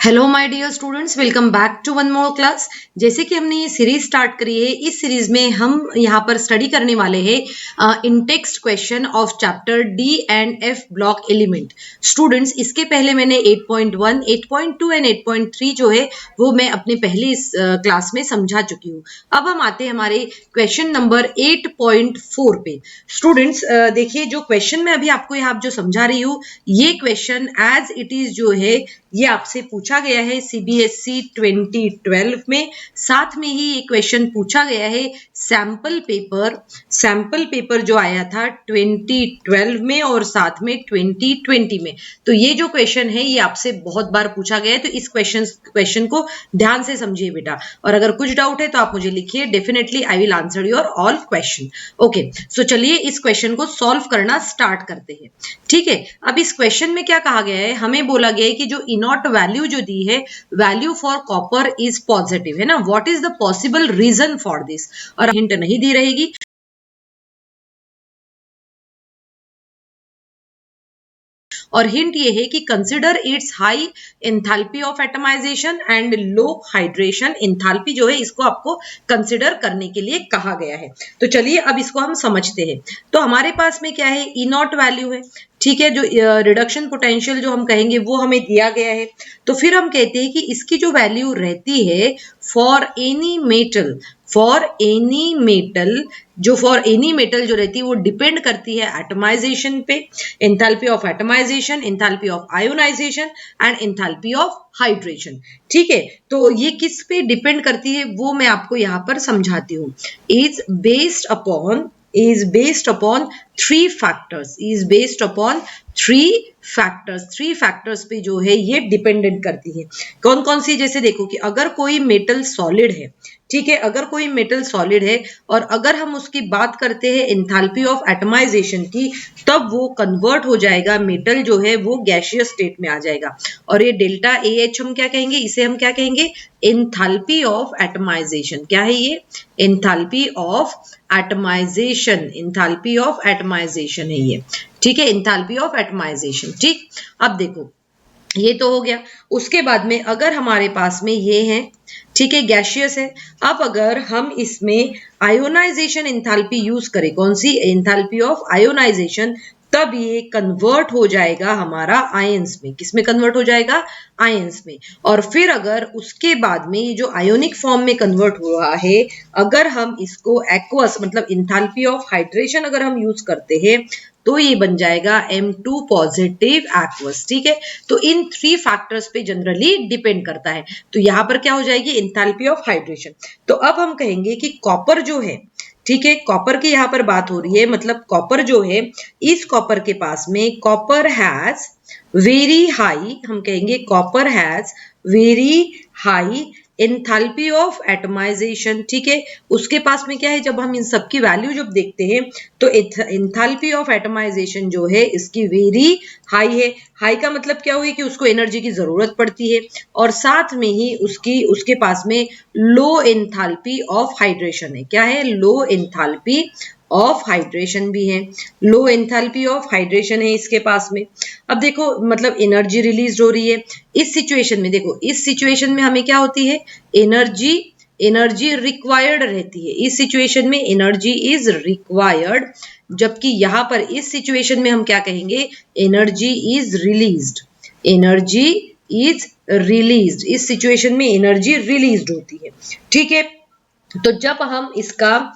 Hello my dear students, welcome back to one more class. जैसे कि हमने ये सीरीज स्टार्ट करी है, इस सीरीज में हम यहाँ पर स्टडी करने वाले हैं in text question of chapter D and F block element. Students, इसके पहले मैंने 8.1, 8.2 एंड 8.3 जो है वो मैं अपने पहले इस क्लास में समझा चुकी हूँ। अब हम आते हैं हमारे क्वेश्चन नंबर 8.4 पे। स्टूडेंट्स देखिए, जो क्वेश्चन मैं अभी आपको यहाँ जो समझा रही हूँ, ये क्वेश्चन एज इट इज जो है ये आपसे पूछा गया है सीबीएसई 2012 में। साथ में ही ये क्वेश्चन पूछा गया है सैंपल पेपर जो आया था 2012 में और साथ में 2020 में। तो ये जो क्वेश्चन है ये आपसे बहुत बार पूछा गया है, तो इस क्वेश्चन को ध्यान से समझिए बेटा। और अगर कुछ डाउट है तो आप मुझे लिखिए, definitely I will answer your all question. Okay, so चलिए इस क्वेश्चन को सॉल्व करना स्टार्ट करते हैं। ठीक है, अब इस क्वेश्चन में क्या कहा गया है, हमें बोला गया है कि जो इनॉट वैल्यू जो दी है, value for copper is positive, है ना। What is the possible reason for this, और हिंट नहीं दी रहेगी। और हिंट ये है कि consider its high enthalpy of atomisation and low hydration. Enthalpy जो है इसको आपको कंसिडर करने के लिए कहा गया है। तो चलिए अब इसको हम समझते हैं। तो हमारे पास में क्या है, ई नॉट वैल्यू है। ठीक है, जो रिडक्शन पोटेंशियल जो हम कहेंगे वो हमें दिया गया है। तो फिर हम कहते हैं कि इसकी जो वैल्यू रहती है for any metal, for any metal जो रहती है वो डिपेंड करती है एटमाइजेशन पे, enthalpy of atomisation, enthalpy of ionisation and enthalpy of hydration. ठीक है, तो ये किस पे डिपेंड करती है वो मैं आपको यहाँ पर समझाती हूँ। Is based upon three factors पे जो है ये डिपेंडेंट करती है। कौन कौन सी, जैसे देखो कि अगर कोई मेटल सॉलिड है, ठीक है, अगर कोई मेटल सॉलिड है और अगर हम उसकी बात करते हैं एंथैल्पी ऑफ एटमाइजेशन की, तब वो कन्वर्ट हो जाएगा, मेटल जो है वो गैसियस स्टेट में आ जाएगा। और ये डेल्टा ए एच हम क्या कहेंगे, इसे हम क्या कहेंगे, एंथैल्पी ऑफ एटमाइजेशन। क्या है ये, एंथैल्पी ऑफ एटमाइजेशन है ये। ठीक है, एंथैल्पी ऑफ एटमाइजेशन। ठीक, अब देखो ये तो हो गया। उसके बाद में अगर हमारे पास में ये है, ठीक है, गैसियस है। अब अगर हम इसमें आयोनाइजेशन एंथैल्पी यूज करें, कौन सी, एंथैल्पी ऑफ आयोनाइजेशन, तब ये कन्वर्ट हो जाएगा हमारा आयंस में। किस में कन्वर्ट हो जाएगा, आयंस में। और फिर अगर उसके बाद में ये जो आयोनिक फॉर्म में कन्वर्ट हुआ है, अगर हम इसको एक्वस मतलब एंथैल्पी ऑफ हाइड्रेशन अगर हम यूज करते हैं, तो ये बन जाएगा M2 पॉजिटिव एक्वस। ठीक है, तो इन थ्री फैक्टर्स पे जनरली डिपेंड करता है। तो यहां पर क्या हो जाएगी, एंथैल्पी ऑफ हाइड्रेशन। तो अब हम कहेंगे कि कॉपर जो है, ठीक है, कॉपर की यहां पर बात हो रही है, मतलब कॉपर जो है, इस कॉपर के पास में कॉपर हैज वेरी हाई, हम कहेंगे copper has very high enthalpy of atomisation. ठीक है, उसके पास में क्या है, जब हम इन सब की वैल्यू जब देखते हैं तो एंथैल्पी ऑफ एटमाइजेशन जो है इसकी वेरी हाई है। हाई का मतलब क्या हुई कि उसको एनर्जी की जरूरत पड़ती है, और साथ में ही उसके पास में लो एंथैल्पी ऑफ हाइड्रेशन है। क्या है, लो एंथैल्पी ऑफ हाइड्रेशन भी है, लो एंथैल्पी ऑफ हाइड्रेशन है इसके पास में। अब देखो, मतलब एनर्जी रिलीज हो रही है इस सिचुएशन में। देखो इस सिचुएशन में हमें क्या होती है, एनर्जी रिक्वायर्ड रहती है। इस सिचुएशन में एनर्जी इज रिक्वायर्ड, जबकि यहां पर इस सिचुएशन में हम क्या कहेंगे, एनर्जी इज रिलीज्ड। इस सिचुएशन में एनर्जी रिलीज्ड होती है। ठीक है, तो जब हम इसका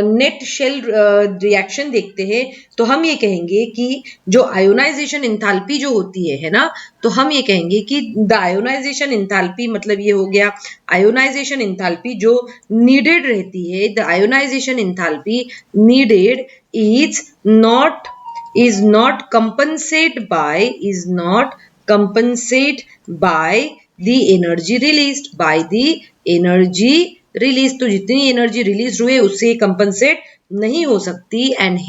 नेट शेल रिएक्शन देखते हैं तो हम ये कहेंगे कि जो आयोनाइजेशन एंथैल्पी जो होती है ना, तो हम ये कहेंगे कि द आयोनाइजेशन एंथैल्पी, मतलब ये हो गया आयोनाइजेशन एंथैल्पी जो नीडेड रहती है, the ionisation enthalpy needed is not compensate by the energy release. तो जितनी एनर्जी रिलीज हुई उससे कंपनसेट नहीं हो सकती, एंड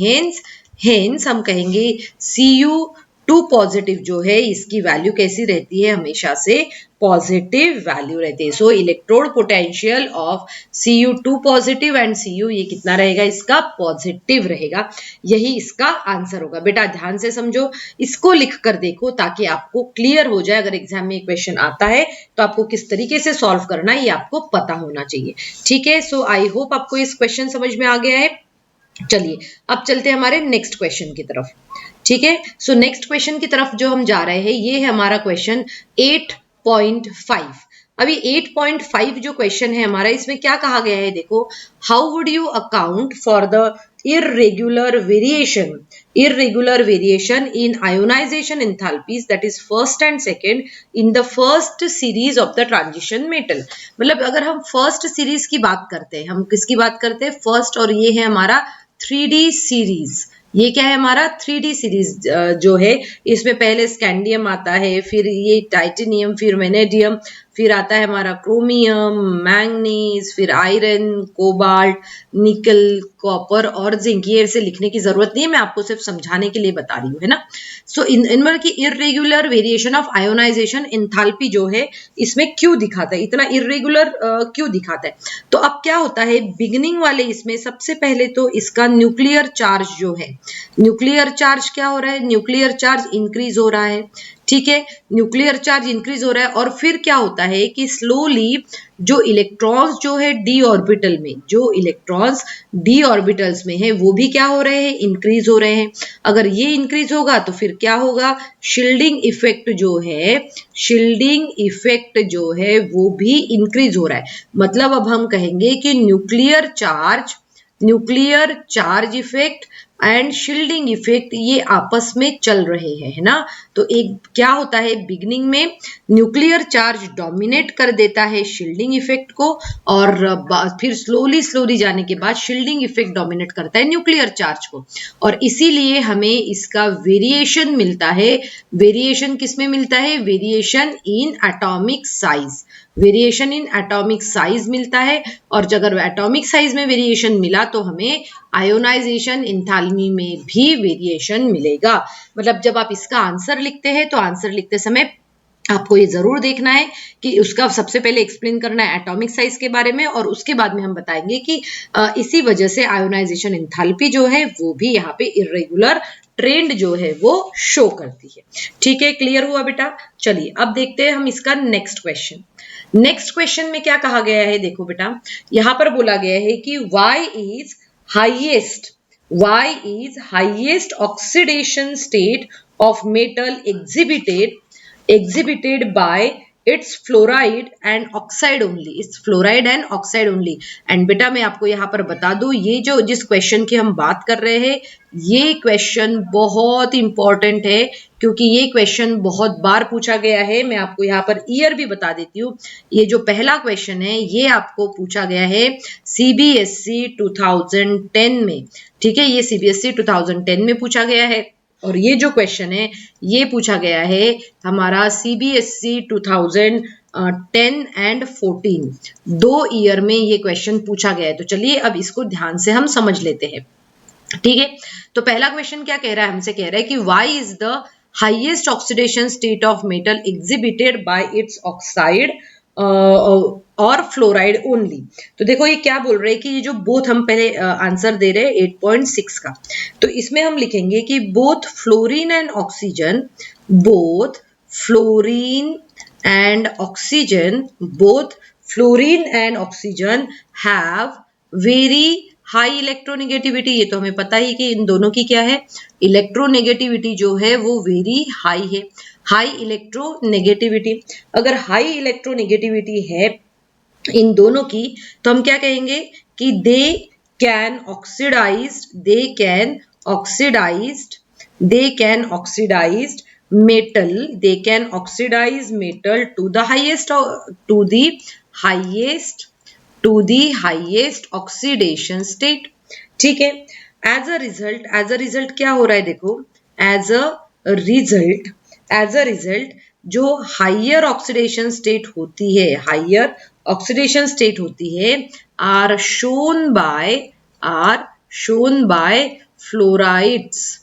हेंस हम कहेंगे Cu टू पॉजिटिव जो है इसकी वैल्यू कैसी रहती है, हमेशा से पॉजिटिव वैल्यू रहती है। So electrode potential of Cu2 positive and Cu ये कितना रहेगा, इसका पॉजिटिव रहेगा। यही इसका आंसर होगा। बेटा ध्यान से समझो, इसको लिख कर देखो ताकि आपको क्लियर हो जाए। अगर एग्जाम में क्वेश्चन आता है तो आपको किस तरीके से सॉल्व करना है ये आपको पता होना चाहिए। ठीक है, सो आई होप आपको इस क्वेश्चन समझ में आ गया है। चलिए अब चलते हैं हमारे नेक्स्ट क्वेश्चन की तरफ। ठीक है, सो नेक्स्ट क्वेश्चन की तरफ जो हम जा रहे हैं ये है हमारा क्वेश्चन 8.5। अभी 8.5 जो क्वेश्चन है हमारा, इसमें क्या कहा गया है देखो, how would you account for the irregular variation in ionization enthalpies, that is first and second in the first series of the transition metal। मतलब अगर हम फर्स्ट सीरीज की बात करते हैं, हम किसकी बात करते हैं, फर्स्ट, और ये है हमारा 3D सीरीज। ये क्या है हमारा 3D सीरीज जो है, इसमें पहले स्कैंडियम आता है, फिर ये टाइटेनियम, फिर वेनेडियम, फिर आता है हमारा क्रोमियम, मैंगनीज, फिर आयरन, कोबाल्ट, निकल, कॉपर और जिंक। ये ऐसे लिखने की जरूरत नहीं है, मैं आपको सिर्फ समझाने के लिए बता रही हूँ, है ना। सो इनमें की irregular variation of ionisation enthalpy जो है इसमें क्यों दिखाता है, इतना इरेगुलर क्यों दिखाता है। तो अब क्या होता है, बिगिनिंग वाले इसमें सबसे पहले तो इसका न्यूक्लियर चार्ज जो है, न्यूक्लियर चार्ज क्या हो रहा है, न्यूक्लियर चार्ज इंक्रीज हो रहा है। ठीक है, न्यूक्लियर चार्ज इंक्रीज हो रहा है और फिर क्या होता है कि स्लोली जो इलेक्ट्रॉन्स जो है डी ऑर्बिटल में, जो इलेक्ट्रॉन्स डी ऑर्बिटल्स में है वो भी क्या हो रहे हैं, इंक्रीज हो रहे हैं। अगर ये इंक्रीज होगा तो फिर क्या होगा, शील्डिंग इफेक्ट जो है, शील्डिंग इफेक्ट जो है वो भी इंक्रीज हो रहा है। मतलब अब हम कहेंगे कि nuclear charge effect and shielding effect ये आपस में चल रहे हैं, है ना। तो एक क्या होता है, बिगिनिंग में न्यूक्लियर चार्ज डोमिनेट कर देता है शील्डिंग इफेक्ट को, और फिर स्लोली जाने के बाद शील्डिंग इफेक्ट डोमिनेट करता है न्यूक्लियर चार्ज को, और इसीलिए हमें इसका वेरिएशन मिलता है। वेरिएशन किस में मिलता है, variation in atomic size, variation in atomic size मिलता है। और अगर एटॉमिक साइज में वेरिएशन मिला तो हमें आयोनाइजेशन एंथैल्पी में भी वेरिएशन मिलेगा। मतलब जब आप इसका आंसर लिखते हैं तो आंसर लिखते समय आपको ये जरूर देखना है कि उसका सबसे पहले एक्सप्लेन करना है एटॉमिक साइज के बारे में, और उसके बाद में हम बताएंगे कि इसी वजह से आयोनाइजेशन एंथैल्पी जो है वो भी यहाँ पे इरेगुलर ट्रेंड जो है वो शो करती है। ठीक है, क्लियर हुआ बेटा। चलिए अब देखते हैं हम इसका नेक्स्ट क्वेश्चन। नेक्स्ट क्वेश्चन में क्या कहा गया है, देखो बेटा यहां पर बोला गया है कि y is highest oxidation state of metal exhibited by its fluoride and oxide only, its fluoride and oxide only। And बेटा मैं आपको यहाँ पर बता दूं, ये जो जिस क्वेश्चन की हम बात कर रहे हैं ये क्वेश्चन बहुत इंपॉर्टेंट है, क्योंकि ये क्वेश्चन बहुत बार पूछा गया है। मैं आपको यहाँ पर ईयर भी बता देती हूँ। ये जो पहला क्वेश्चन है ये आपको पूछा गया है CBSE 2010 में। ठीक है, ये CBSE 2010 में पूछा गया है, और ये जो क्वेश्चन है ये पूछा गया है हमारा CBSE 2010 एंड 14, 2 ईयर में ये क्वेश्चन पूछा गया है। तो चलिए अब इसको ध्यान से हम समझ लेते हैं। ठीक है, तो पहला क्वेश्चन क्या कह रहा है, हमसे कह रहा है कि y is the highest oxidation state of metal exhibited by its oxide और फ्लोराइड ओनली। तो देखो ये क्या बोल रहे हैं कि ये जो बोथ, हम पहले आंसर दे रहे हैं 8.6 का, तो इसमें हम लिखेंगे कि both fluorine and oxygen, both fluorine and oxygen have very high electronegativity. ये तो हमें पता ही कि इन दोनों की क्या है, इलेक्ट्रोनेगेटिविटी जो है वो वेरी हाई है, हाई इलेक्ट्रोनेगेटिविटी। अगर हाई इलेक्ट्रोनेगेटिविटी है इन दोनों की तो हम क्या कहेंगे कि they can oxidise metal to the highest oxidation state. ठीक है, एज अ रिजल्ट क्या हो रहा है, देखो एज अ रिजल्ट जो हायर ऑक्सीडेशन स्टेट होती है are shown by fluorides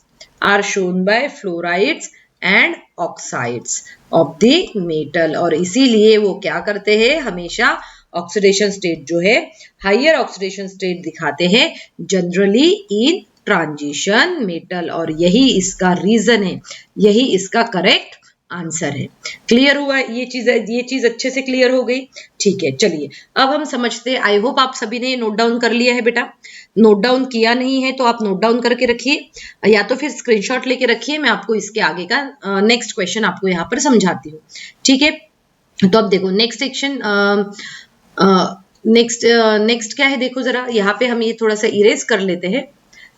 and oxides of the metal, और इसीलिए वो क्या करते हैं, हमेशा ऑक्सीडेशन स्टेट जो है, हायर ऑक्सीडेशन स्टेट दिखाते हैं जनरली इन ट्रांजिशन मेटल, और यही इसका रीजन है, यही इसका करेक्ट आंसर है। क्लियर हुआ ये चीज अच्छे से क्लियर हो गई। ठीक है, चलिए अब हम समझते हैं। आई होप आप सभी ने नोट डाउन कर लिया है बेटा। नोट डाउन किया नहीं है तो आप नोट डाउन करके रखिए, या तो फिर स्क्रीनशॉट लेके रखिए। मैं आपको इसके आगे का नेक्स्ट क्वेश्चन आपको यहाँ पर समझाती हूँ। ठीक है, तो अब देखो नेक्स्ट सेक्शन, नेक्स्ट क्या है, देखो जरा यहाँ पे हम ये थोड़ा सा इरेज कर लेते हैं,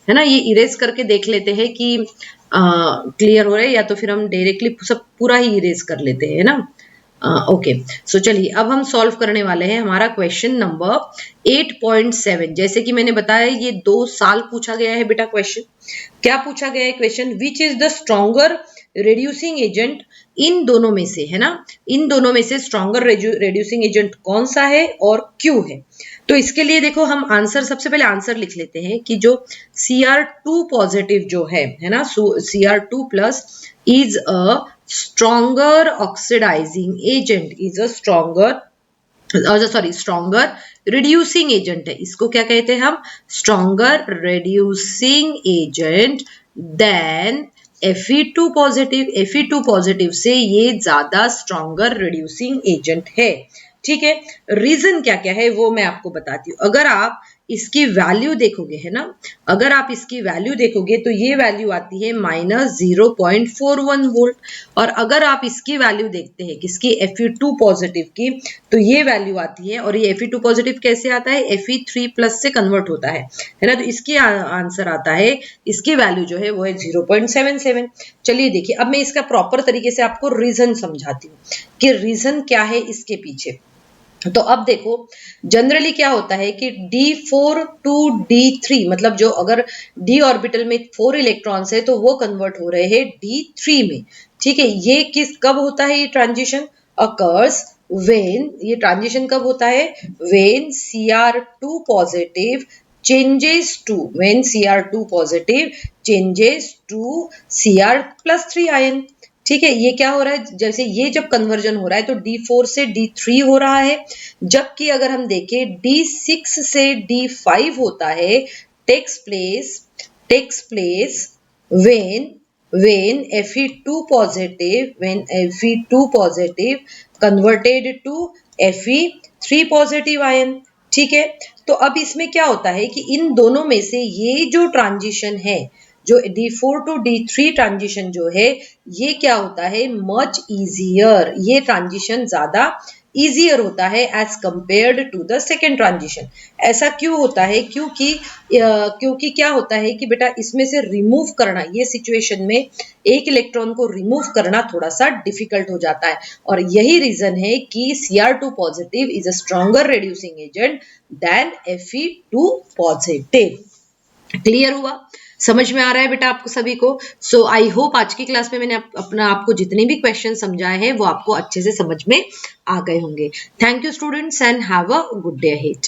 है ना, ये इरेज करके देख लेते हैं कि क्लियर हो रहा है, या तो फिर हम डायरेक्टली सब पूरा ही इरेज कर लेते हैं, है ना। ओके, सो चलिए अब हम सॉल्व करने वाले हैं हमारा क्वेश्चन नंबर 8.7। जैसे कि मैंने बताया ये 2 साल पूछा गया है बेटा क्वेश्चन। क्या पूछा गया है question, which is the stronger reducing agent, इन दोनों में से, है ना, इन दोनों में से स्ट्रॉन्गर रिड्यूसिंग एजेंट कौन सा है और क्यों है। तो इसके लिए देखो हम आंसर, सबसे पहले आंसर लिख लेते हैं कि जो Cr2 पॉजिटिव जो है ना, Cr2 plus is a stronger oxidising agent, is a stronger reducing agent है। इसको क्या कहते हैं हम, stronger reducing agent than Fe2 positive. Fe2 positive से ये ज्यादा स्ट्रॉन्गर रिड्यूसिंग एजेंट है। ठीक है, रीजन क्या क्या है वो मैं आपको बताती हूँ। अगर आप इसकी वैल्यू देखोगे, है ना, अगर आप इसकी वैल्यू देखोगे तो ये वैल्यू आती है -0.41 वोल्ट, और अगर आप इसकी वैल्यू देखते हैं किसकी, Fe2 पॉजिटिव की, तो ये वैल्यू आती है, और ये Fe2 पॉजिटिव कैसे आता है, Fe3 प्लस से कन्वर्ट होता है ना, तो इसकी आंसर आता है, इसकी वैल्यू जो है वो है 0.77। चलिए देखिए अब मैं इसका प्रॉपर तरीके से आपको रीजन समझाती हूँ कि रीजन क्या है इसके पीछे। तो अब देखो जनरली क्या होता है कि D4 टू D3, मतलब जो अगर D ऑर्बिटल में 4 इलेक्ट्रॉन्स है तो वो कन्वर्ट हो रहे हैं D3 में। ठीक है, ये कब होता है, ये ट्रांजिशन अकर्स व्हेन, ये ट्रांजिशन कब होता है, when Cr2 positive changes to, when Cr2 positive changes to Cr+3 ion. ठीक है, ये क्या हो रहा है, जैसे ये जब कन्वर्जन हो रहा है तो D4 से D3 हो रहा है, जबकि अगर हम देखें D6 से D5 होता है, takes place when Fe2 positive converted to Fe3 positive ion. ठीक है, तो अब इसमें क्या होता है कि इन दोनों में से ये जो ट्रांजिशन है, जो D4 टू D3 ट्रांजिशन जो है, ये क्या होता है, मच इजियर, ये ट्रांजिशन ज्यादा इजियर होता है as compared to the second transition. ऐसा क्यों होता है, क्योंकि क्या होता है कि बेटा इसमें से रिमूव करना, ये सिचुएशन में एक इलेक्ट्रॉन को रिमूव करना थोड़ा सा डिफिकल्ट हो जाता है, और यही रीजन है कि Cr2 positive is a stronger reducing agent than Fe2 positive. Clear हुआ, समझ में आ रहा है बेटा आपको सभी को। सो आई होप आज की क्लास में मैंने आपको जितने भी क्वेश्चन समझाए हैं वो आपको अच्छे से समझ में आ गए होंगे। Thank you students and have a good day ahead.